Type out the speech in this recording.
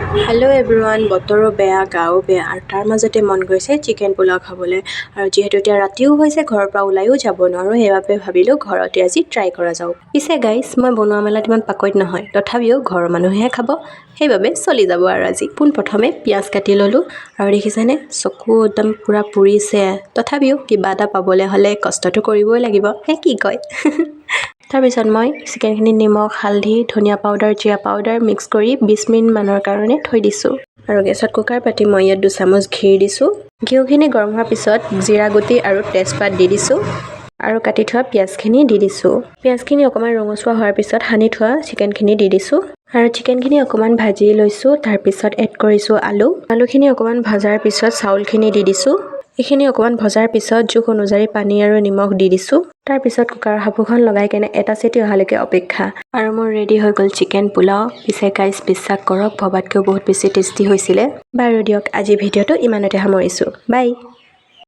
Hello' everyone, বতৰো বেয়া, গাও বেয়া আৰু তাৰ মাজতে মন গৈছে চিকেন পোলাও খাবলৈ। আৰু যিহেতু এতিয়া ৰাতিও হৈছে, ঘৰৰ পৰা ওলাইও যাব নোৱাৰোঁ, সেইবাবে ভাবিলোঁ ঘৰতে আজি ট্ৰাই কৰা যাওক। পিছে গাইছ, মই বনোৱা মেলাত ইমান পাকৈত নহয়, তথাপিও ঘৰৰ মানুহেহে খাব, সেইবাবে চলি যাব আৰু আজি। পোনপ্ৰথমে পিঁয়াজ কাটি ল'লোঁ আৰু দেখিছেনে চকু একদম পূৰা পুৰিছে। তথাপিও কিবা এটা পাবলৈ হ'লে কষ্টটো কৰিবই লাগিব, হে কি কয়। তাৰপিছত মই চিকেনখিনি নিমখ, হালধি, ধনিয়া পাউডাৰ, জিৰা পাউডাৰ মিক্স কৰি 20 মিনিটমানৰ কাৰণে থৈ দিছোঁ। আৰু গেছত কুকাৰ পাতি মই ইয়াত 2 চামুচ ঘি দিছোঁ। ঘিউখিনি গৰম হোৱাৰ পিছত জিৰা গুটি আৰু তেজপাত দি দিছোঁ আৰু কাটি থোৱা পিঁয়াজখিনি দি দিছোঁ। পিঁয়াজখিনি অকণমান ৰঙচুৱা হোৱাৰ পিছত সানি থোৱা চিকেনখিনি দি দিছোঁ। আৰু চিকেনখিনি অকণমান ভাজি লৈছোঁ, তাৰপিছত এড কৰিছোঁ আলু। আলুখিনি অকণমান ভজাৰ পিছত চাউলখিনি দি দিছোঁ। এইখিনি অকণমান ভজাৰ পিছত জোখ অনুযায়ী পানী আৰু নিমখ দি দিছোঁ। তাৰপিছত কুকাৰৰ সাঁফৰখন লগাই কেনে এটা চিটি অহালৈকে অপেক্ষা। আৰু মোৰ ৰেডি হৈ গ'ল চিকেন পোলাও। পিছে গাইজ বিশ্বাস কৰক, ভবাতকৈও বহুত বেছি টেষ্টি হৈছিলে। বাৰু দিয়ক, আজি ভিডিঅ'টো ইমানতে সামৰিছোঁ। বাই।